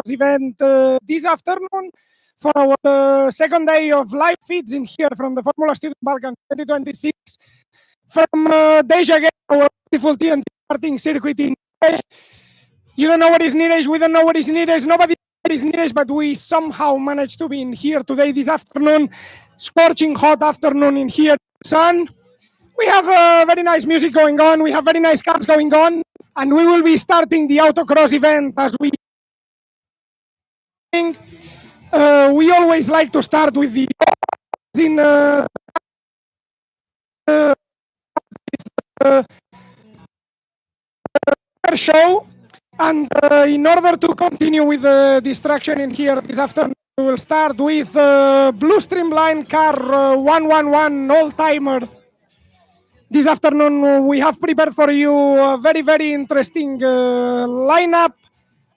event this afternoon for our second day of live feeds in here from the Formula Student Balkans 2026 from Deja again, our beautiful TNT karting circuit in Cluj. You don't know what is Niraj, we don't know what is Niraj, nobody is Niraj, but we somehow managed to be in here today, this afternoon, scorching hot afternoon in here, sun. We have very nice music going on, we have very nice cars going on, and we will be starting the Autocross event as we think. We always like to start with the show, and in order to continue with the distraction in here this afternoon, we will start with Blue Streamline car 111 Oldtimer. This afternoon we have prepared for you a very, very interesting lineup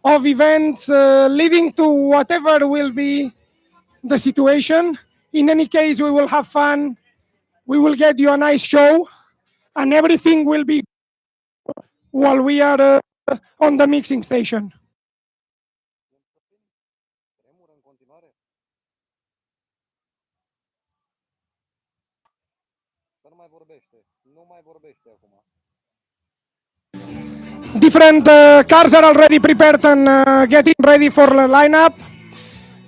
of events leading to whatever will be the situation. In any case, we will have fun, we will get you a nice show, and everything will be while we are on the mixing station. Different cars are already prepared and getting ready for the lineup.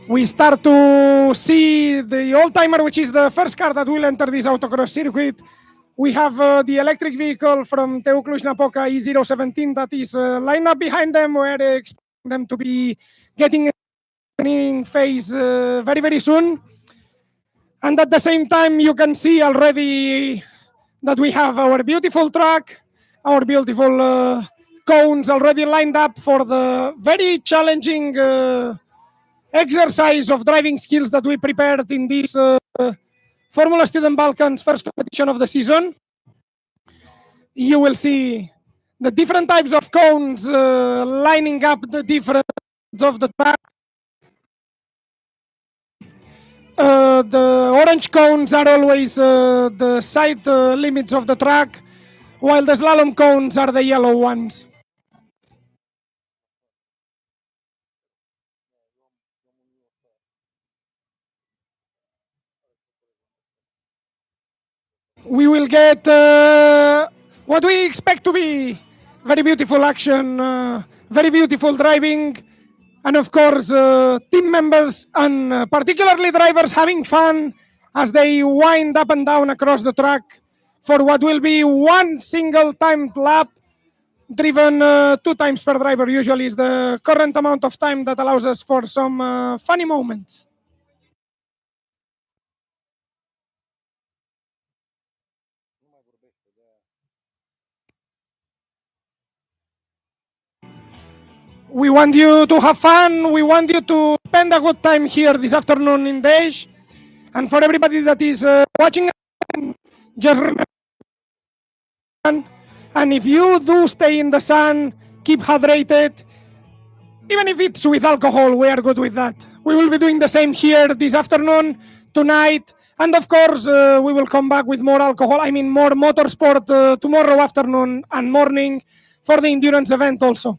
We start to see the Oldtimer, which is the first car that will enter this autocross circuit. We have the electric vehicle from TU Cluj-Napoca E017 that is lined up behind them. We're expecting them to be getting in phase very, very soon. And at the same time, you can see already that we have our beautiful track, our beautiful cones already lined up for the very challenging exercise of driving skills that we prepared in this Formula Student Balkans first competition of the season. You will see the different types of cones lining up the different of the track. The orange cones are always the side limits of the track, while the slalom cones are the yellow ones. We will get what we expect to be very beautiful action, very beautiful driving, and of course team members and particularly drivers having fun as they wind up and down across the track for what will be one single timed lap, driven 2 times per driver usually is the current amount of time that allows us for some funny moments. We want you to have fun. We want you to spend a good time here this afternoon in Dej. And for everybody that is watching, just remember, and if you do stay in the sun, keep hydrated. Even if it's with alcohol, we are good with that. We will be doing the same here this afternoon, tonight, and of course, we will come back with more alcohol, more motorsport tomorrow afternoon and morning for the endurance event also.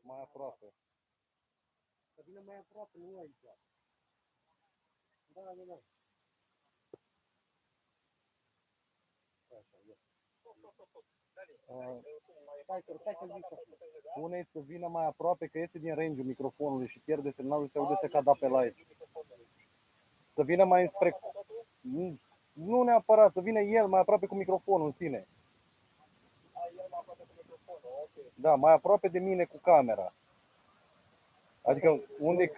Mai aproape. Să vină mai aproape, nu aici. Da. Stai că zic. Spune-i să vină mai aproape, că iese din range-ul microfonului și pierde semnalul și se aude să cadă pe live. Să vină mai înspre... Nu neapărat, să vină el mai aproape cu microfonul în sine. Da, mai aproape de mine cu camera. Adică unde...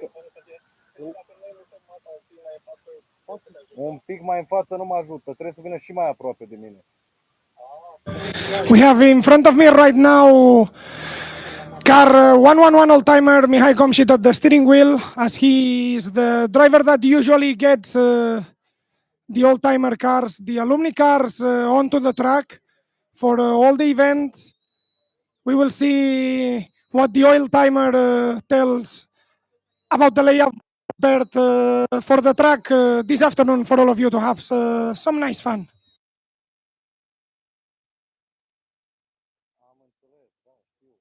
Un pic mai în față nu mă ajută, trebuie să vină și mai aproape de mine. We have in front of me right now car 111 Oldtimer Mihai Komshit at the steering wheel, as he is the driver that usually gets the Oldtimer cars, the alumni cars onto the track for all the events. We will see what the Oldtimer tells about the layout prepared for the track this afternoon for all of you to have some nice fun. Am înțeles, da, știu.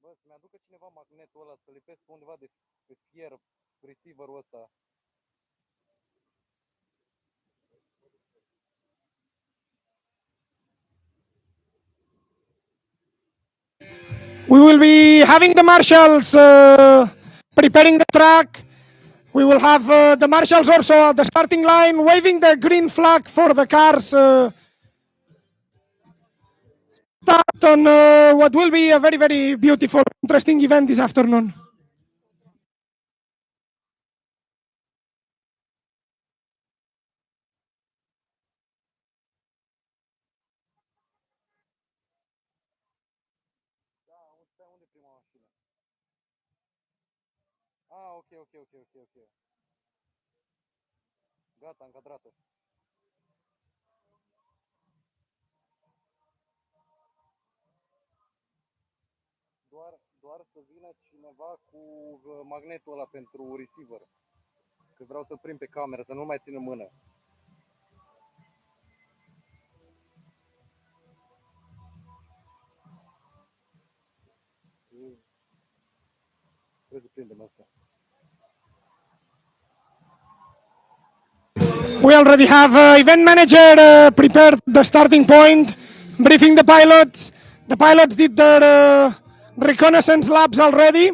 Bă, să-mi aducă cineva magnetul ăla, să lipesc pe undeva de pe fier receiverul ăsta. We will be having the marshals preparing the track. We will have the marshals also at the starting line waving the green flag for the cars start on what will be a very, very beautiful, interesting event this afternoon. Da, unde e prima mașină? Ah, ok. Gata, încadrată. Doar să vină cineva cu magnetul ăla pentru receiver. Că vreau să prind pe cameră, să nu mai țin în mână. Trebuie să prindem asta. We already have event manager prepared the starting point, briefing the pilots. The pilots did their reconnaissance laps already,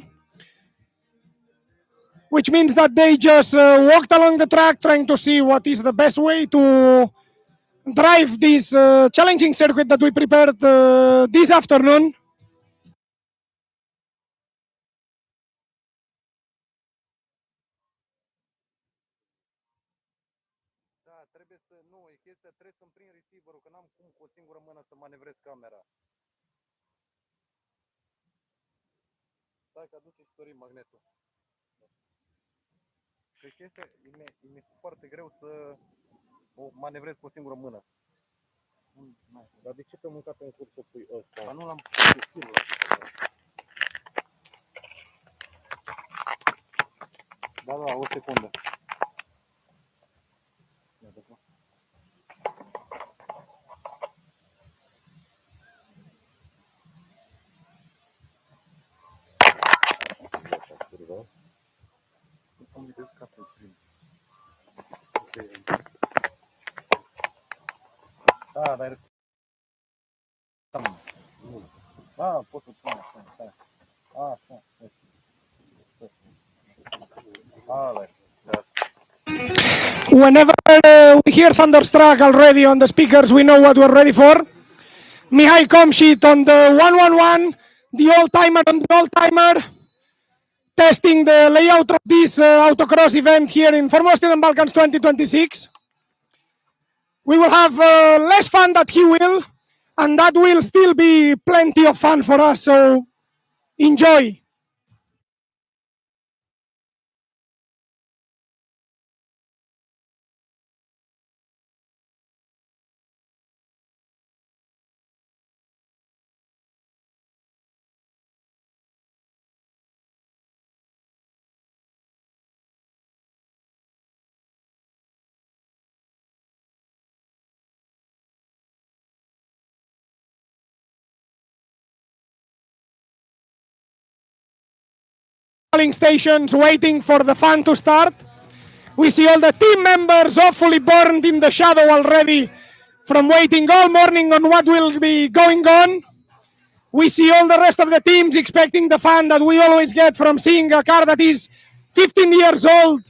which means that they just walked along the track trying to see what is the best way to drive this challenging circuit that we prepared this afternoon. Da, e chestia, trebuie să-mi prind receiverul, că n-am cum cu o singură mână să manevrez camera. Stai că aduce istorie magnetul. Că chestia, mi-e foarte greu să o manevrez cu o singură mână. Dar de ce te-am mâncat în curs să pui ăsta? Dar nu l-am pus pe stilul ăsta. Da, o secundă. Da, dar... Da, pot să pun așa. Așa. Whenever we hear thunderstruck already on the speakers, we know what we're ready for. Mihai Komshit on the 111, the Oldtimer on the Oldtimer, testing the layout of this autocross event here in Formostin and Balkans 2026. We will have less fun that he will, and that will still be plenty of fun for us, so enjoy. Stations waiting for the fun to start. We see all the team members hopefully burned in the shadow already from waiting all morning on what will be going on. We see all the rest of the teams expecting the fun that we always get from seeing a car that is 15 years old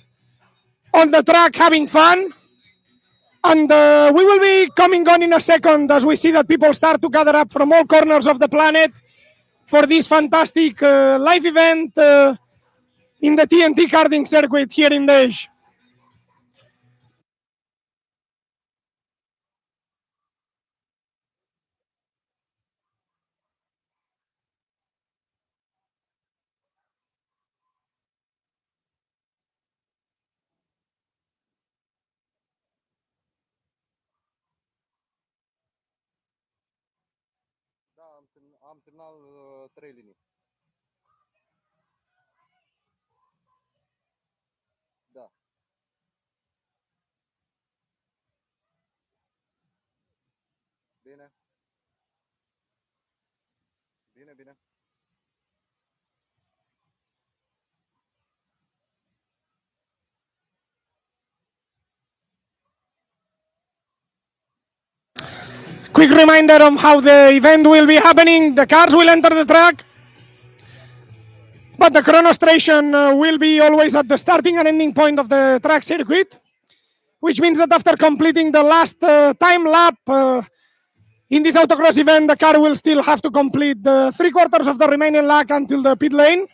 on the track having fun. And we will be coming on in a second as we see that people start to gather up from all corners of the planet for this fantastic live event in the TNT karting circuit here in Dej. am semnal 3 linii. Da. Bine. Bine, bine. Quick reminder of how the event will be happening. The cars will enter the track, but the chrono station will be always at the starting and ending point of the track circuit, which means that after completing the last time lap in this autocross event, the car will still have to complete the 3/4 of the remaining lap until the pit lane.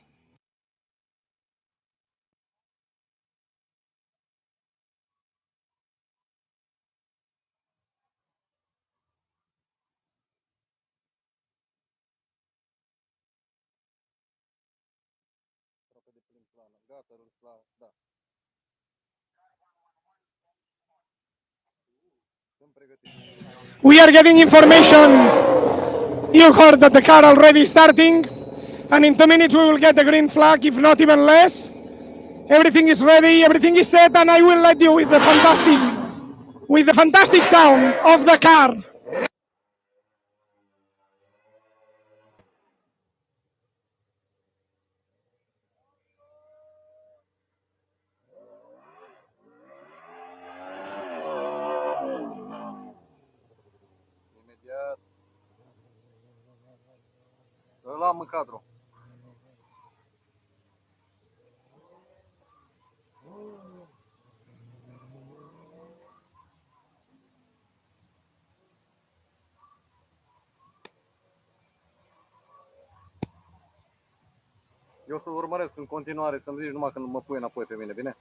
Gata, da. Sunt pregătit. We are getting information. You heard that the car already starting, and in 2 minutes we will get the green flag, if not even less. Everything is ready, everything is set, and I will let you with the fantastic sound of the car. Imediat. Îl am în cadru. Eu să urmăresc în continuare, să-mi zici numai când mă pui înapoi pe mine, bine?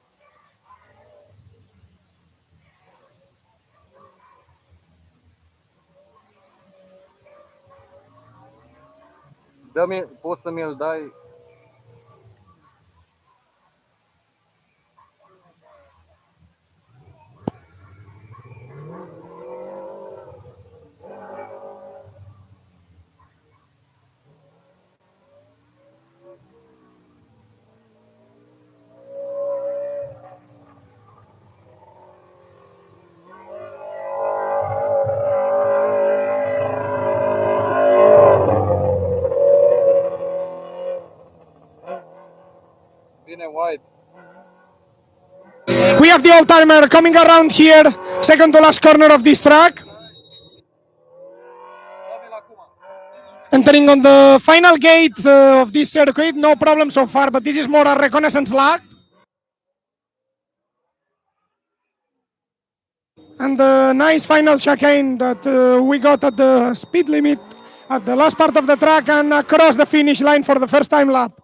Dă-mi, poți să mi-l dai? Bine, White. We have the Oldtimer coming around here, second to last corner of this track. Entering on the final gate of this circuit, no problem so far, but this is more a reconnaissance lap. And the nice final chicane that we got at the speed limit at the last part of the track and across the finish line for the first time lap.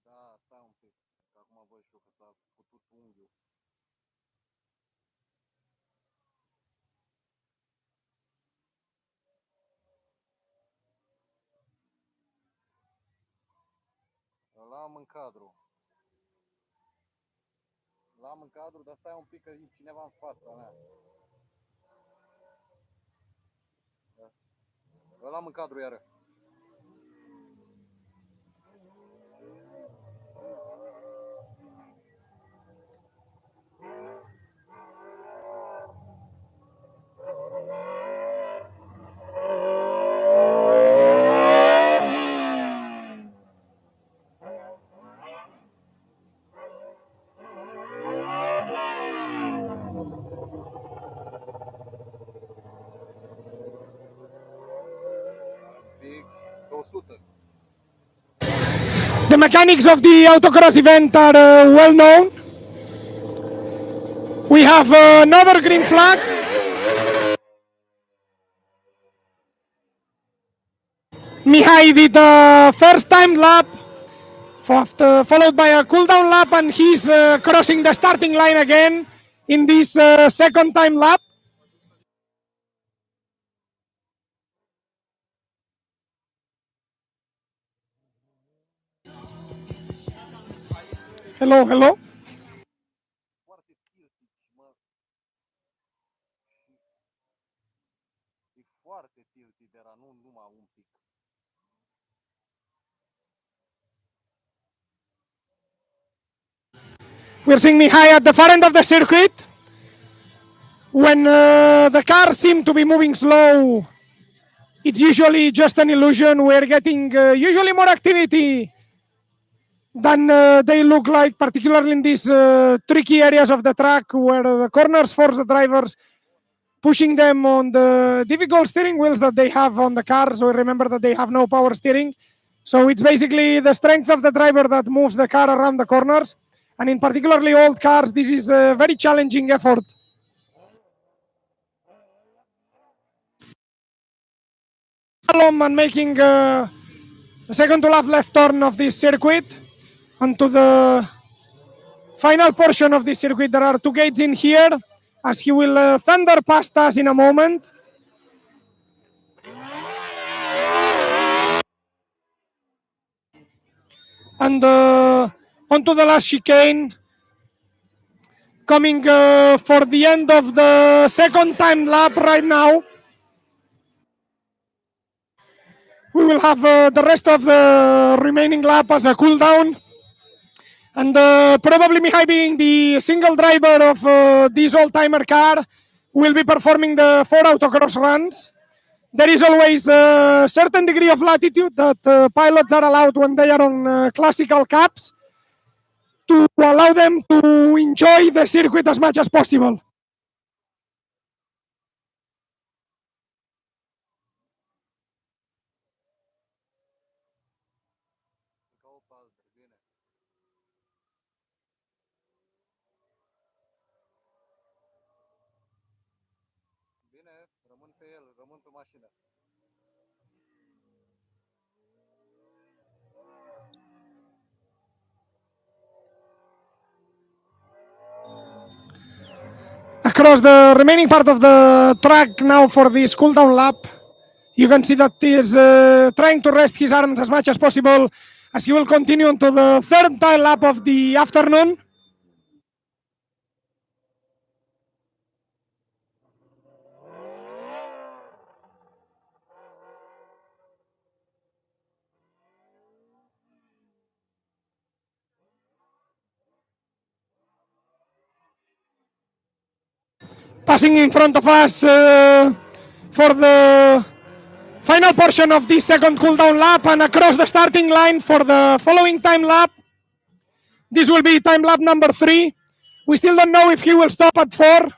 Da, stai un pic, că acum văd și eu că s-a putut unghiul. Îl am în cadru. L-am în cadru, dar stai un pic că e cineva în fața mea. Da. Îl am în cadru iară. The mechanics of the autocross event are well known. We have another green flag. Mihai did the first time lap followed by a cool-down lap, and he's crossing the starting line again in this second time lap. Hello, hello. Foarte tiltic, mă. E foarte tiltic, dar nu numai un pic. We're seeing Mihai at the far end of the circuit. When the cars seem to be moving slow, it's usually just an illusion. We're getting usually more activity than they look like, particularly in these tricky areas of the track where the corners force the drivers, pushing them on the difficult steering wheels that they have on the cars. So remember that they have no power steering. So it's basically the strength of the driver that moves the car around the corners. And in particularly old cars, this is a very challenging effort. And making the second to left turn of this circuit onto the final portion of this circuit. There are two gates in here, as he will thunder past us in a moment. And onto the last chicane, coming for the end of the second time lap right now. We will have the rest of the remaining lap as a cool down. And probably Mihai, being the single driver of this Oldtimer car, will be performing the 4 autocross runs. There is always a certain degree of latitude that pilots are allowed when they are on classical caps to allow them to enjoy the circuit as much as possible. Bine, rămân pe el, rămân pe mașină. Across the remaining part of the track now for this cool down lap, you can see that he is trying to rest his arms as much as possible as he will continue into the third time lap of the afternoon. Passing in front of us for the final portion of this second cooldown lap, and across the starting line for the following time lap. This will be time lap number 3. We still don't know if he will stop at 4.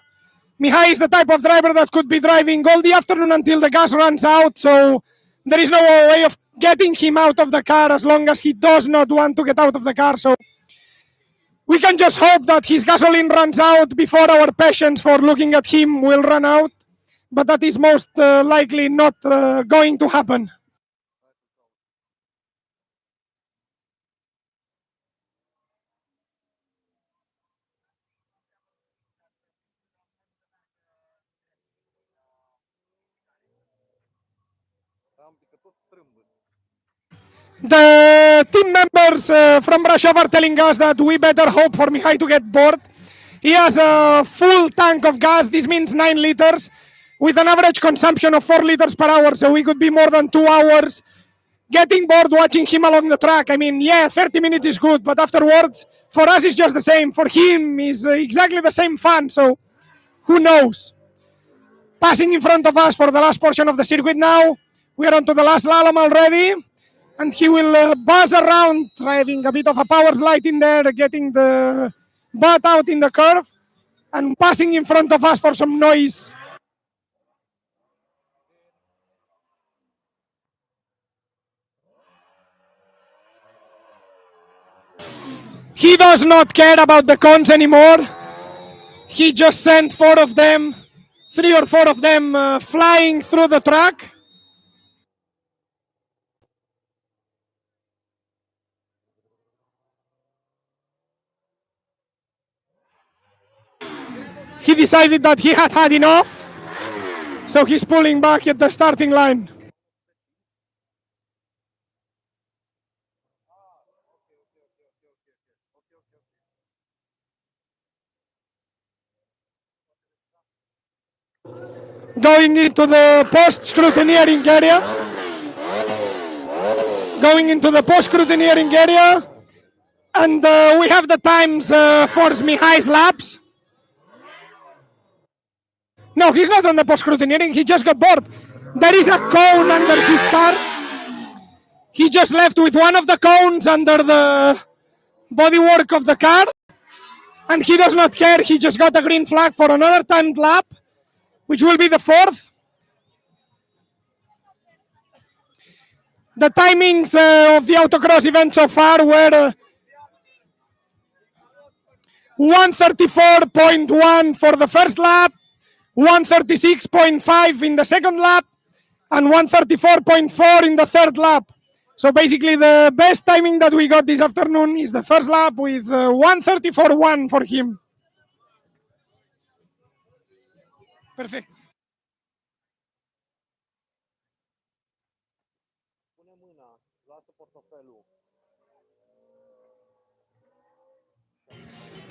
Mihai is the type of driver that could be driving all the afternoon until the gas runs out, so there is no way of getting him out of the car as long as he does not want to get out of the car. So we can just hope that his gasoline runs out before our patience for looking at him will run out, but that is most likely not going to happen. The team members from Brasov are telling us that we better hope for Mihai to get bored. He has a full tank of gas. This means 9 liters with an average consumption of 4 liters per hour. So we could be more than 2 hours getting bored watching him along the track. I mean, yeah, 30 minutes is good, but afterwards, for us, it's just the same. For him, it's exactly the same fun. So who knows? Passing in front of us for the last portion of the circuit now. We are onto the last slalom already. And he will buzz around, driving a bit of a power slide in there, getting the butt out in the curve, and passing in front of us for some noise. He does not care about the cons anymore. He just sent 4 of them, 3 or 4 of them flying through the track. he decided that he had had enough, so he's pulling back at the starting line. Going into the post-scrutineering area. Going into the post-scrutineering area. And we have the times for Mihai's laps. No, he's not on the post-scrutineering. He just got bored. There is a cone under his car. He just left with one of the cones under the bodywork of the car. And he does not care. He just got a green flag for another timed lap, which will be the fourth. The timings of the autocross event so far were 134.1 for the first lap, 136.5 in the second lap, and 134.4 in the third lap. So basically the best timing that we got this afternoon is the first lap with 134.1 for him. Perfect.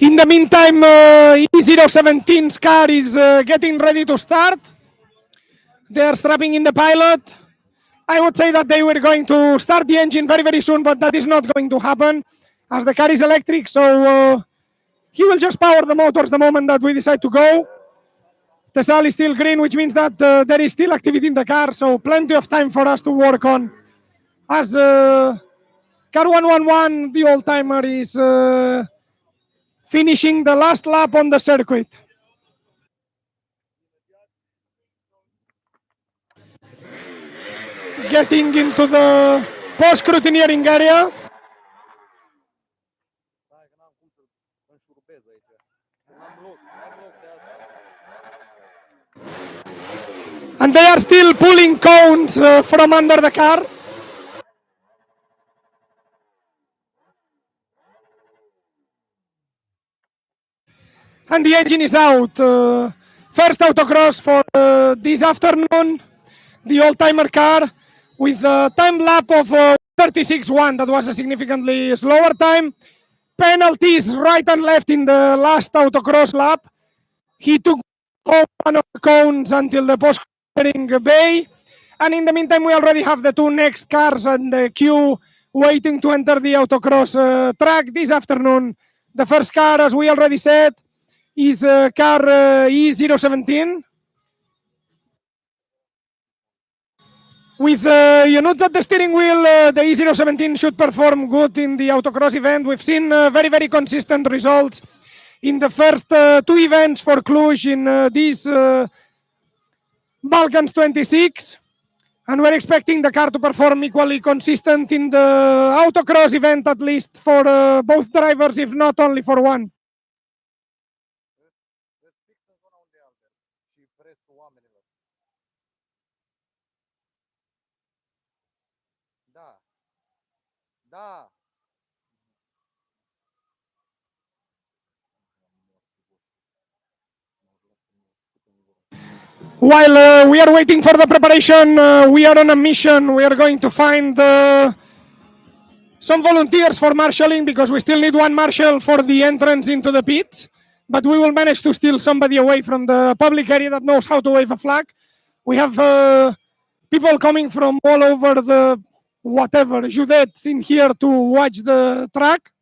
In the meantime, E017's car is getting ready to start. They are strapping in the pilot. I would say that they were going to start the engine very, very soon, but that is not going to happen as the car is electric. So he will just power the motors the moment that we decide to go. The sail is still green, which means that there is still activity in the car. So plenty of time for us to work on. As car 111, the Oldtimer is finishing the last lap on the circuit. Getting into the post-scrutineering area. And they are still pulling cones from under the car. And the engine is out. First autocross for this afternoon. The Oldtimer car with a time lap of 36.1. That was a significantly slower time. Penalties right and left in the last autocross lap. He took home one of the cones until the post-scrutineering bay. And in the meantime, we already have the two next cars in the queue waiting to enter the autocross track this afternoon. The first car, as we already said, is car E017. With you note that the steering wheel, the E017 should perform good in the autocross event. We've seen very, very consistent results in the first two events for Cluj in this Balkans 26. And we're expecting the car to perform equally consistent in the autocross event, at least for both drivers, if not only for one. While we are waiting for the preparation, we are on a mission. We are going to find some volunteers for marshalling because we still need one marshal for the entrance into the pits. But we will manage to steal somebody away from the public area that knows how to wave a flag. We have people coming from all over the whatever, Judets in here to watch the track.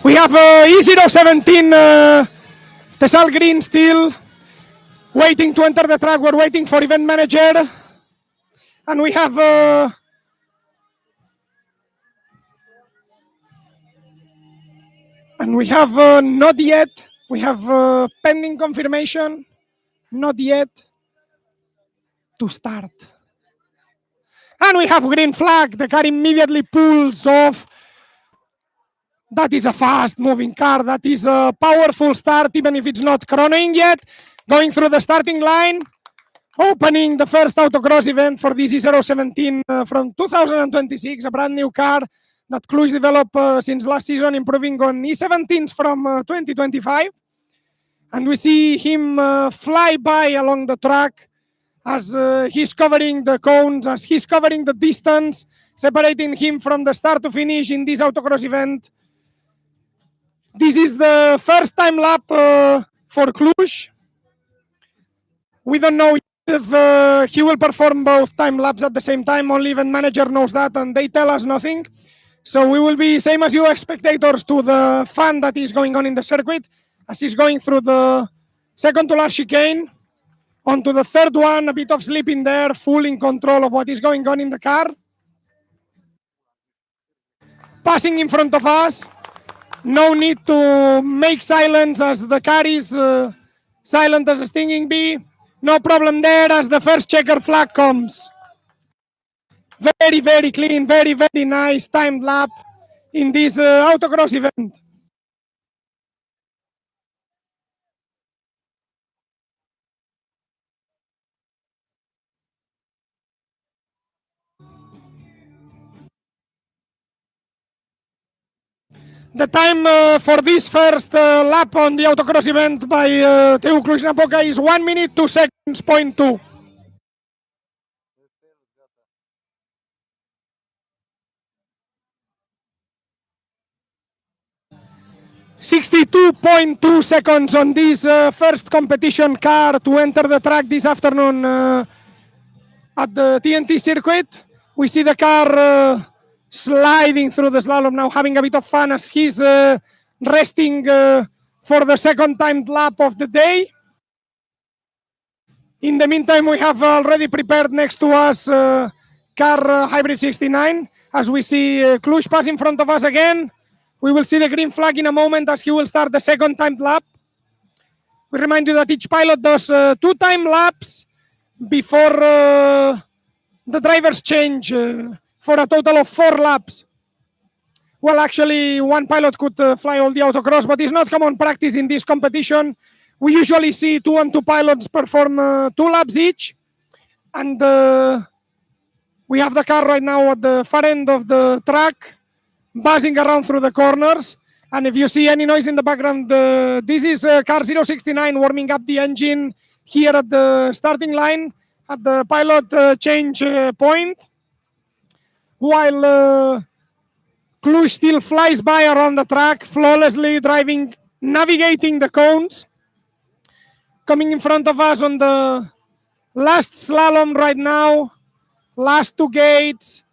We have E017 Tesal Green still waiting to enter the track. We're waiting for event manager. And we have not yet. We have pending confirmation. Not yet to start. And we have green flag. The car immediately pulls off. That is a fast moving car. That is a powerful start, even if it's not chronoing yet. Going through the starting line. Opening the first autocross event for this E017 from 2026, a brand new car that Cluj developed since last season, improving on E17s from 2025. And we see him fly by along the track as he's covering the cones, as he's covering the distance, separating him from the start to finish in this autocross event. This is the first time lap for Cluj. We don't know if he will perform both time laps at the same time. Only event manager knows that, and they tell us nothing. So we will be same as you spectators to the fun that is going on in the circuit as he's going through the second to last chicane onto the third one. A bit of slip in there, full in control of what is going on in the car. Passing in front of us. No need to make silence as the car is silent as a stinging bee. No problem there as the first checker flag comes. Very, very clean, very, very nice timed lap in this autocross event. The time for this first lap on the autocross event by Teu Cluj-Napoca is 1 minute 2 seconds, 0.2. .2 seconds on this first competition car to enter the track this afternoon at the TNT circuit. We see the car sliding through the slalom now, having a bit of fun as he's resting for the second timed lap of the day. In the meantime, we have already prepared next to us car Hybrid 69. As we see Cluj pass in front of us again. We will see the green flag in a moment as he will start the second timed lap. We remind you that each pilot does 2 time laps before the drivers change for a total of 4 laps. Well, actually, one pilot could fly all the autocross, but it's not common practice in this competition. We usually see 2 and 2 pilots perform 2 laps each. And we have the car right now at the far end of the track, buzzing around through the corners. And if you see any noise in the background, this is car 069 warming up the engine here at the starting line at the pilot change point, while Cluj still flies by around the track, flawlessly driving, navigating the cones. Coming in front of us on the last slalom right now, last 2 gates,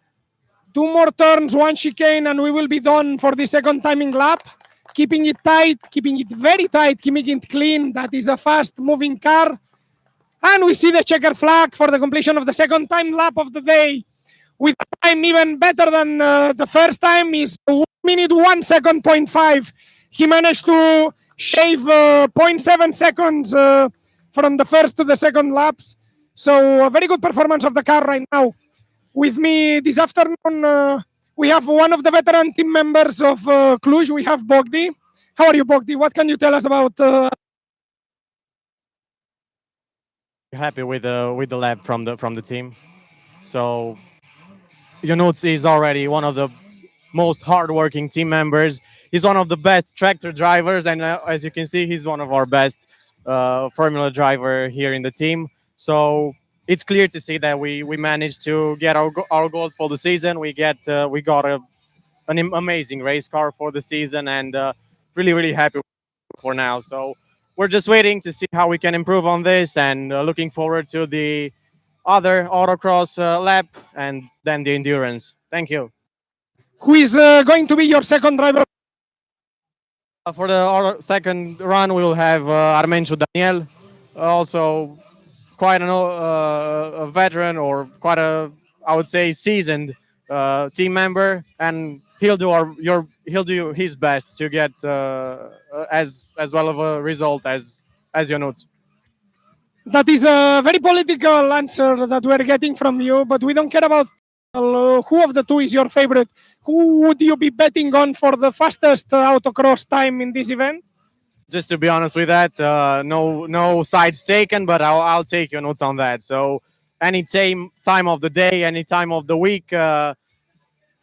2 more turns, 1 chicane, and we will be done for the second timing lap. Keeping it tight, keeping it very tight, keeping it clean. That is a fast moving car. And we see the checker flag for the completion of the second time lap of the day. With time even better than the first time is 1 minute 1 second 0.5. He managed to shave 0.7 seconds from the first to the second laps. So a very good performance of the car right now. With me this afternoon, we have one of the veteran team members of Cluj. We have Bogdi. How are you, Bogdi? What can you tell us about? Happy with the lap from the team. So Yanuts is already one of the most hardworking team members. He's one of the best tractor drivers, and as you can see, he's one of our best Formula driver here in the team. So it's clear to see that we managed to get our goals for the season. We got an amazing race car for the season, and really happy with for now. So we're just waiting to see how we can improve on this, and looking forward to the other autocross lap and then the endurance. Thank you. Who is going to be your second driver? For the second run, we will have Armencio Daniel, also quite a veteran, or quite a, I would say, seasoned team member, and he'll do his best to get as well of a result as Ionuț. That is a very political answer that we're getting from you, but we don't care about who of the two is your favorite. Who would you be betting on for the fastest autocross time in this event? Just to be honest with that, no sides taken, but I'll take Ionuț on that. So any time of the day, any time of the week,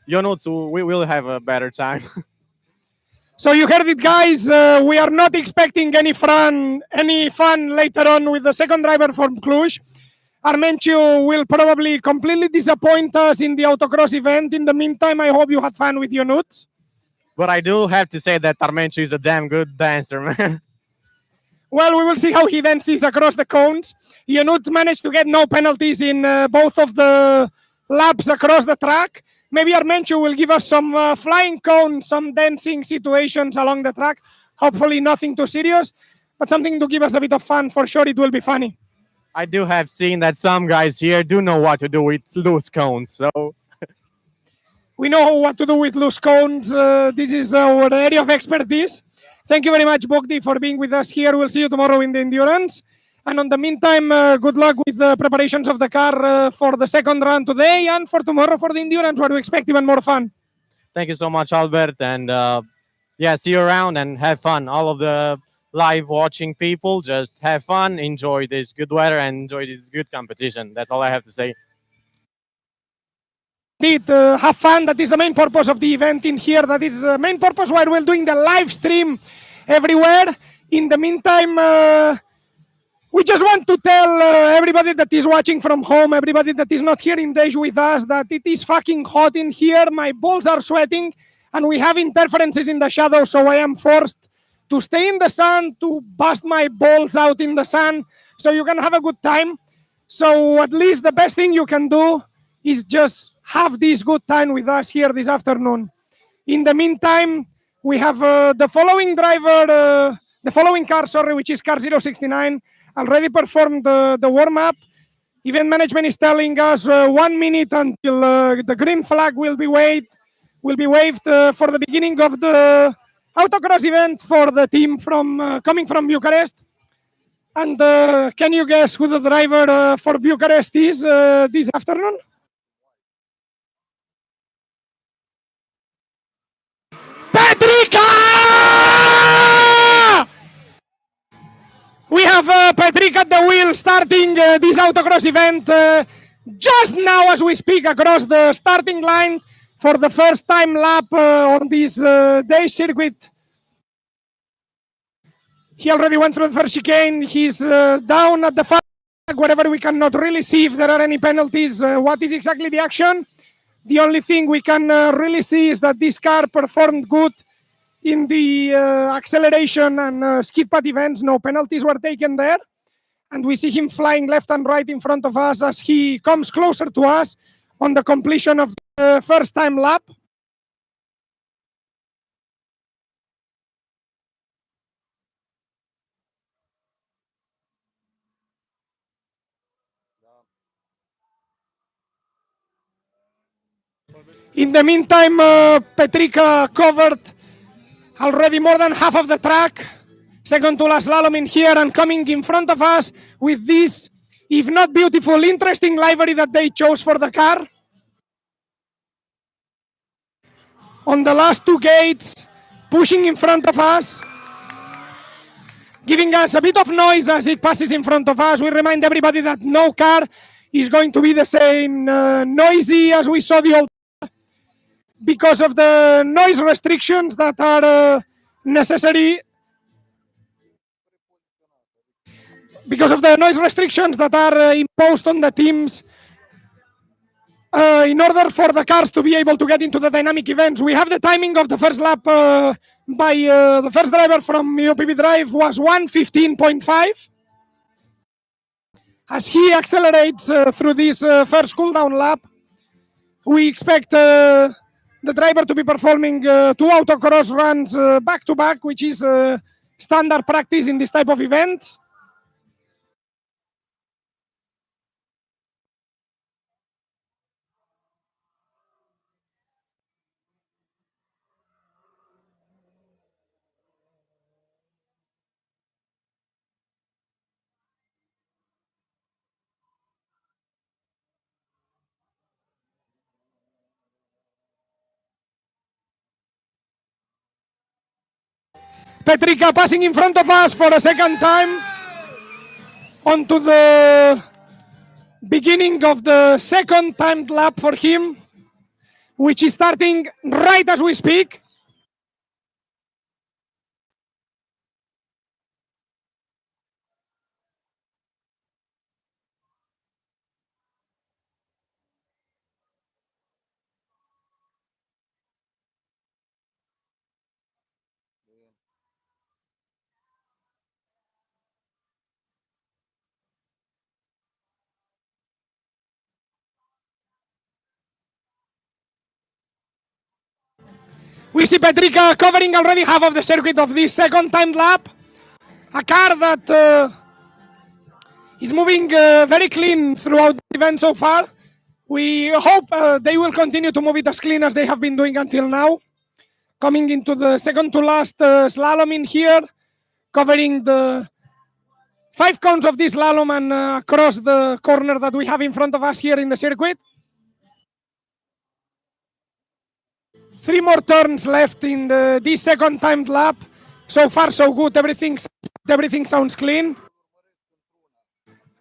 Ionuț, we will have a better time. So you heard it, guys. We are not expecting any fun later on with the second driver from Cluj. Armencio will probably completely disappoint us in the autocross event. In the meantime, I hope you had fun with Ionuț. But I do have to say that Armencio is a damn good dancer, man. Well, we will see how he dances across the cones. Ionuț managed to get no penalties in both of the laps across the track. Maybe Armencio will give us some flying cones, some dancing situations along the track. Hopefully nothing too serious, but something to give us a bit of fun. For sure it will be funny. I do have seen that some guys here do know what to do with loose cones. So we know what to do with loose cones. This is our area of expertise. Thank you very much, Bogdi, for being with us here. We'll see you tomorrow in the endurance. And in the meantime, good luck with the preparations of the car for the second run today and for tomorrow for the endurance, where we expect even more fun. Thank you so much, Albert. And yeah, see you around and have fun. All of the live watching people, just have fun, enjoy this good weather, and enjoy this good competition. That's all I have to say. Indeed, have fun. That is the main purpose of the event in here. That is the main purpose why we're doing the live stream everywhere. In the meantime, we just want to tell everybody that is watching from home, everybody that is not here in Dej with us, that it is fucking hot in here. My balls are sweating and we have interferences in the shadow, so I am forced to stay in the sun, to bust my balls out in the sun so you can have a good time. So at least the best thing you can do is just have this good time with us here this afternoon. In the meantime, we have the following car, which is car 069, already performed the warm-up. Event management is telling us 1 minute until the green flag will be waved for the beginning of the autocross event for the team coming from Bucharest. And can you guess who the driver for Bucharest is this afternoon? Petrica! We have Petrica at the wheel starting this autocross event just now as we speak across the starting line for the first time lap on this day circuit. He already went through the first chicane. He's down at the flag wherever we cannot really see if there are any penalties. What is exactly the action? The only thing we can really see is that this car performed good in the acceleration and skid pad events. No penalties were taken there. And we see him flying left and right in front of us as he comes closer to us on the completion of the first time lap. In the meantime, Petrica covered already more than half of the track. Second to last slalom in here, and coming in front of us with this, if not beautiful, interesting livery that they chose for the car. On the last two gates, pushing in front of us, giving us a bit of noise as it passes in front of us. We remind everybody that no car is going to be the same noisy as we saw the old, because of the noise restrictions that are necessary. Because of the noise restrictions that are imposed on the teams in order for the cars to be able to get into the dynamic events. We have the timing of the first lap by the first driver from UPB Drive was 1:15.5. As he accelerates through this first cooldown lap, we expect the driver to be performing two autocross runs back to back, which is standard practice in this type of events. Petrica passing in front of us for a second time onto the beginning of the second timed lap for him, which is starting right as we speak. We see Petrica covering already half of the circuit of this second timed lap. A car that is moving very clean throughout the event so far. We hope they will continue to move it as clean as they have been doing until now. Coming into the second to last slalom in here, covering the 5 cones of this slalom and across the corner that we have in front of us here in the circuit. 3 more turns left in this second timed lap. So far so good, everything sounds clean.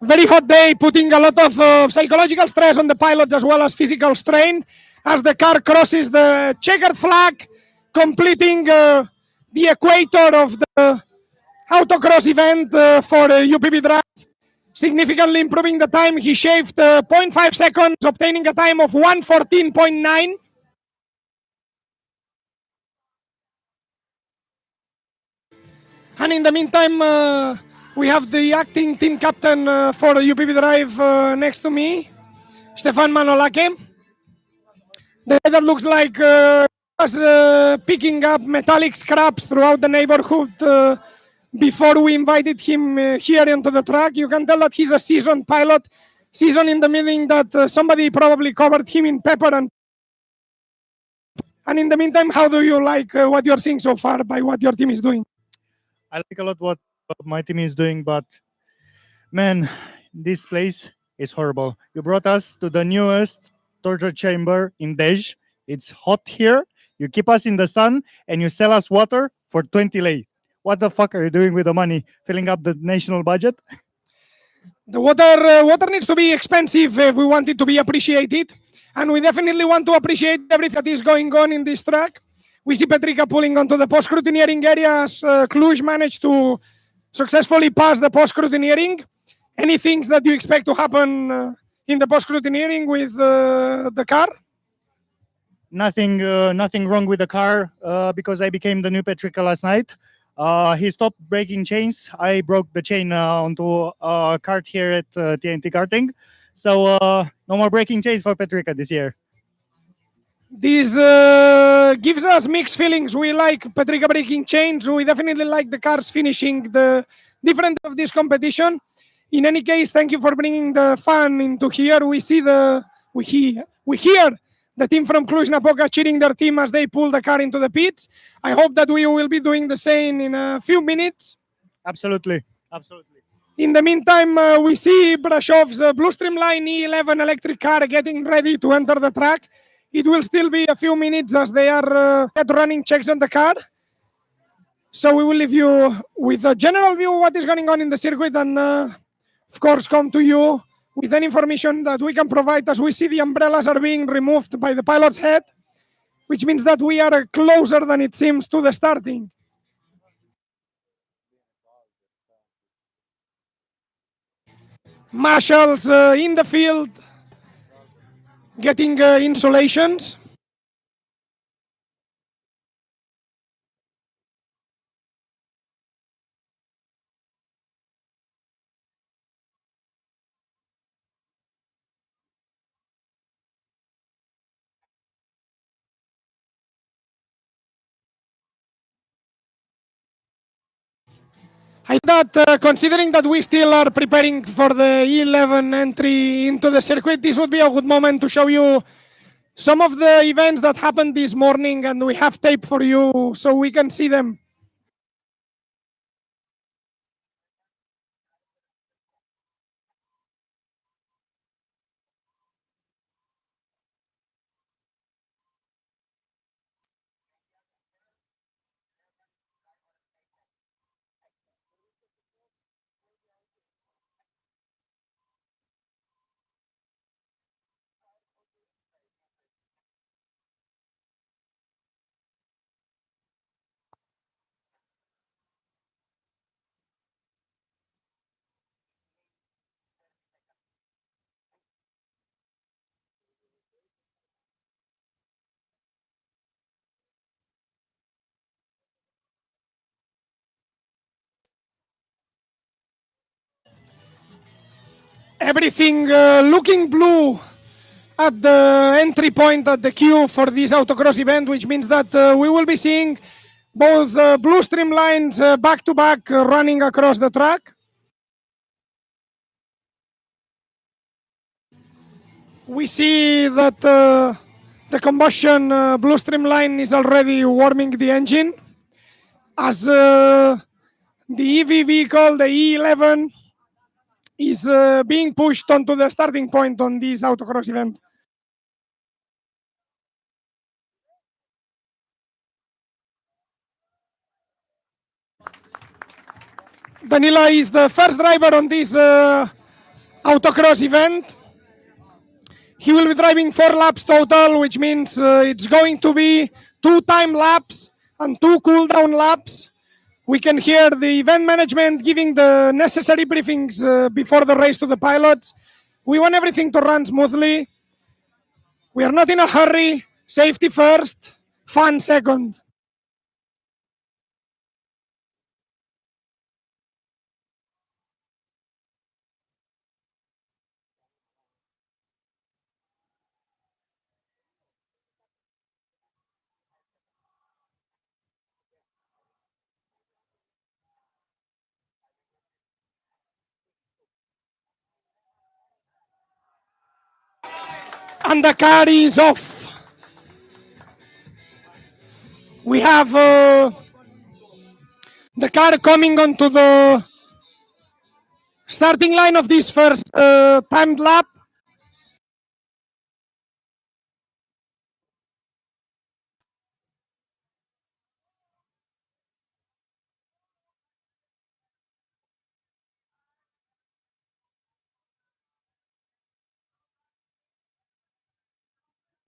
Very hot day, putting a lot of psychological stress on the pilots as well as physical strain as the car crosses the checkered flag, completing the equator of the autocross event for UPB Drive, significantly improving the time. He shaved 0.5 seconds, obtaining a time of 1:14.9. And in the meantime, we have the acting team captain for UPB Drive next to me, Stefan Manolake. The guy that looks like was picking up metallic scraps throughout the neighborhood before we invited him here into the track. You can tell that he's a seasoned pilot, seasoned in the meaning that somebody probably covered him in pepper. And in the meantime, how do you like what you're seeing so far by what your team is doing? I like a lot what my team is doing, but man, this place is horrible. You brought us to the newest torture chamber in Dej. It's hot here. You keep us in the sun and you sell us water for 20 lei. What the fuck are you doing with the money? Filling up the national budget? The water needs to be expensive if we want it to be appreciated. And we definitely want to appreciate everything that is going on in this track. We see Petrica pulling onto the post-scrutineering area as Cluj managed to successfully pass the post-scrutineering. Any things that you expect to happen in the post-scrutineering with the car? Nothing wrong with the car because I became the new Petrica last night. He stopped breaking chains. I broke the chain onto a cart here at TNT Karting. So no more breaking chains for Petrica this year. This gives us mixed feelings. We like Petrica breaking chains. We definitely like the cars finishing the different of this competition. In any case, thank you for bringing the fun into here. We see we hear the team from Cluj-Napoca cheering their team as they pull the car into the pits. I hope that we will be doing the same in a few minutes. Absolutely. In the meantime, we see Brashov's Blue Streamline E11 electric car getting ready to enter the track. It will still be a few minutes as they are running checks on the car. So we will leave you with a general view of what is going on in the circuit and, of course, come to you with any information that we can provide as we see the umbrellas are being removed by the pilot's head, which means that we are closer than it seems to the starting. Marshals in the field getting insulations. I thought, considering that we still are preparing for the E11 entry into the circuit, this would be a good moment to show you some of the events that happened this morning, and we have tape for you so we can see them. Everything looking blue at the entry point at the queue for this autocross event, which means that we will be seeing both blue streamlines back to back running across the track. We see that the combustion blue streamline is already warming the engine as the EV vehicle, the E11, is being pushed onto the starting point on this autocross event. Danila is the first driver on this autocross event. He will be driving 4 laps total, which means it's going to be 2 time laps and 2 cool down laps. We can hear the event management giving the necessary briefings before the race to the pilots. We want everything to run smoothly. We are not in a hurry. Safety first, fun second. And the car is off. We have the car coming onto the starting line of this first timed lap.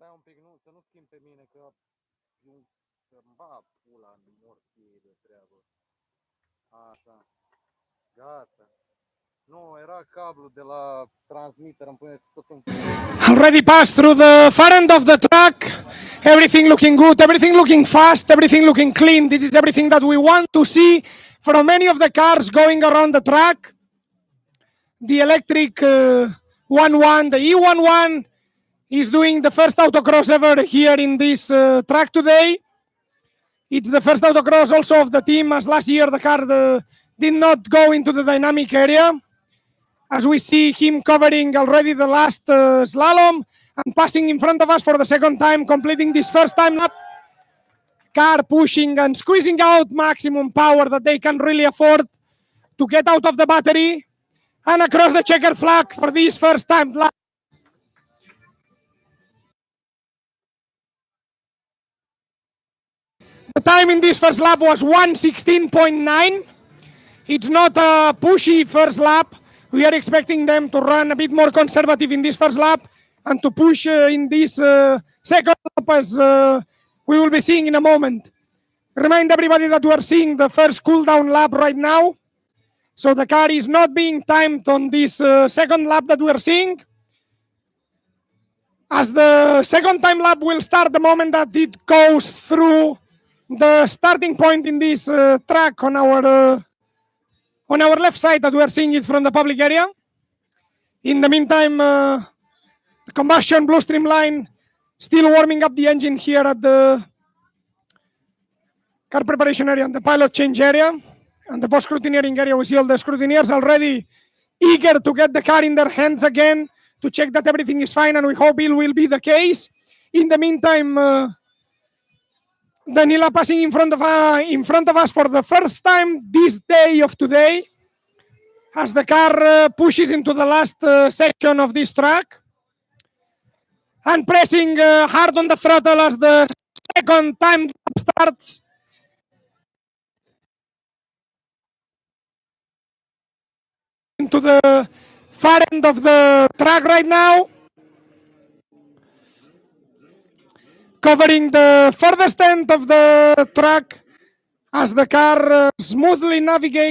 Stai un pic, nu, să nu schimb pe mine, că să-mi va pula în morții de treabă. Așa. Gata. Nu, era cablu de la transmitter, îmi pune tot în... Already passed through the far end of the track. Everything looking good, everything looking fast, everything looking clean. This is everything that we want to see from any of the cars going around the track. The electric 1-1, the E11 is doing the first autocross ever here in this track today. It's the first autocross also of the team, as last year the car did not go into the dynamic area. As we see him covering already the last slalom and passing in front of us for the second time, completing this first time lap. Car pushing and squeezing out maximum power that they can really afford to get out of the battery and across the checkered flag for this first time lap. The time in this first lap was 1:16.9. It's not a pushy first lap. We are expecting them to run a bit more conservative in this first lap and to push in this second lap, as we will be seeing in a moment. Remind everybody that we are seeing the first cool down lap right now. So the car is not being timed on this second lap that we are seeing. As the second time lap will start the moment that it goes through the starting point in this track on our left side, that we are seeing it from the public area. In the meantime, the combustion blue streamline still warming up the engine here at the car preparation area and the pilot change area. And the post-scrutineering area, we see all the scrutineers already eager to get the car in their hands again to check that everything is fine, and we hope it will be the case. In the meantime, Danila passing in front of us for the first time this day of today, as the car pushes into the last section of this track, and pressing hard on the throttle as the second time starts. Into the far end of the track right now, covering the furthest end of the track as the car smoothly navigates